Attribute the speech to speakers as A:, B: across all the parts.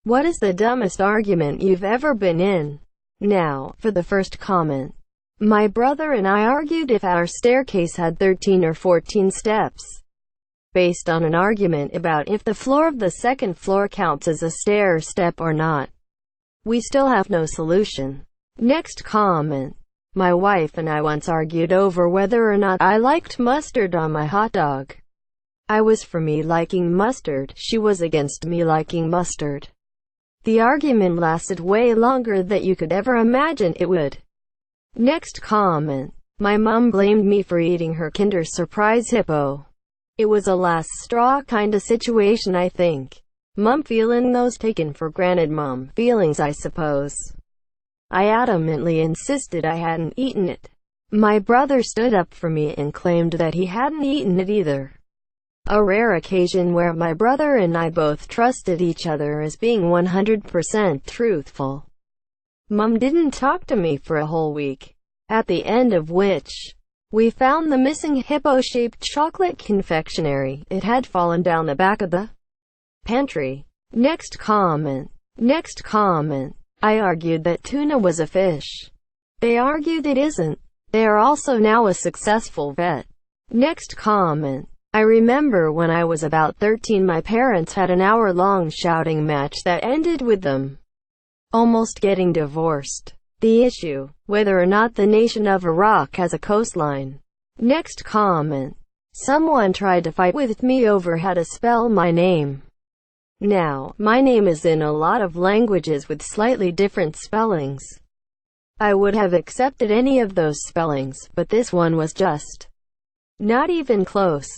A: What is the dumbest argument you've ever been in? Now, for the first comment. My brother and I argued if our staircase had 13 or 14 steps, based on an argument about if the floor of the second floor counts as a stair step or not. We still have no solution. Next comment. My wife and I once argued over whether or not I liked mustard on my hot dog. I was for me liking mustard, she was against me liking mustard. The argument lasted way longer than you could ever imagine it would. Next comment. My mom blamed me for eating her Kinder Surprise Hippo. It was a last straw kinda situation, I think. Mom feeling those taken for granted mom feelings, I suppose. I adamantly insisted I hadn't eaten it. My brother stood up for me and claimed that he hadn't eaten it either. A rare occasion where my brother and I both trusted each other as being 100% truthful. Mom didn't talk to me for a whole week, at the end of which, we found the missing hippo-shaped chocolate confectionery. It had fallen down the back of the pantry. Next comment. Next comment. I argued that tuna was a fish. They argued it isn't. They are also now a successful vet. Next comment. I remember when I was about 13 my parents had an hour-long shouting match that ended with them almost getting divorced. The issue, whether or not the nation of Iraq has a coastline. Next comment. Someone tried to fight with me over how to spell my name. Now, my name is in a lot of languages with slightly different spellings. I would have accepted any of those spellings, but this one was just not even close.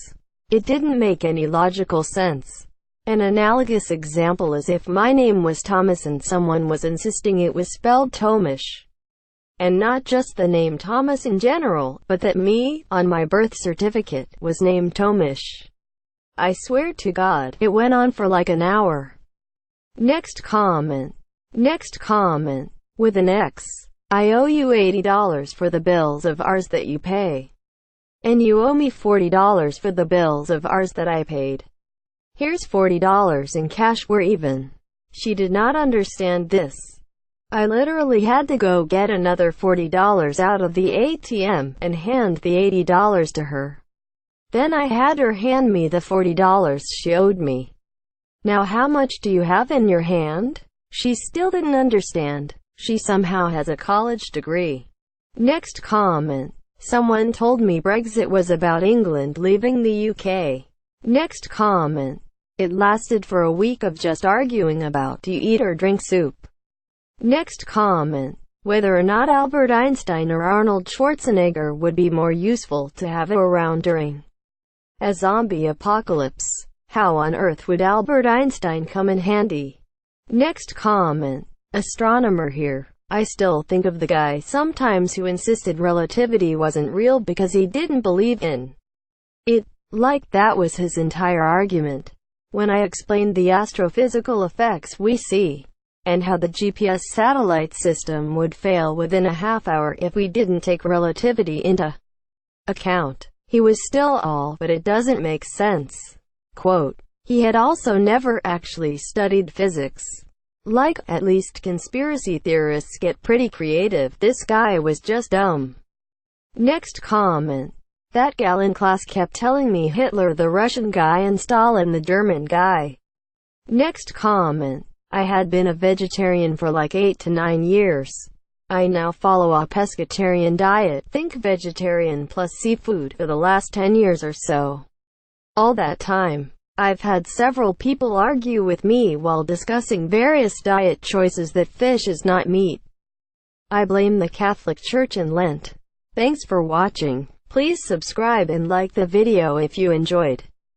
A: It didn't make any logical sense. An analogous example is if my name was Thomas and someone was insisting it was spelled Tomish. And not just the name Thomas in general, but that me, on my birth certificate, was named Tomish. I swear to God, it went on for like an hour. Next comment. Next comment. With an X. I owe you $80 for the bills of ours that you pay. And you owe me $40 for the bills of ours that I paid. Here's $40 in cash, we're even. She did not understand this. I literally had to go get another $40 out of the ATM and hand the $80 to her. Then I had her hand me the $40 she owed me. Now how much do you have in your hand? She still didn't understand. She somehow has a college degree. Next comment. Someone told me Brexit was about England leaving the UK. Next comment. It lasted for a week of just arguing about do you eat or drink soup. Next comment. Whether or not Albert Einstein or Arnold Schwarzenegger would be more useful to have around during a zombie apocalypse. How on earth would Albert Einstein come in handy? Next comment. Astronomer here. I still think of the guy sometimes who insisted relativity wasn't real because he didn't believe in it, like that was his entire argument. When I explained the astrophysical effects we see, and how the GPS satellite system would fail within a half hour if we didn't take relativity into account, he was still all, but it doesn't make sense. Quote. He had also never actually studied physics. Like, at least conspiracy theorists get pretty creative. This guy was just dumb. Next comment. That gal in class kept telling me Hitler the Russian guy and Stalin the German guy. Next comment. I had been a vegetarian for like 8 to 9 years. I now follow a pescatarian diet, think vegetarian plus seafood, for the last 10 years or so. All that time, I've had several people argue with me while discussing various diet choices that fish is not meat. I blame the Catholic Church and Lent. Thanks for watching. Please subscribe and like the video if you enjoyed.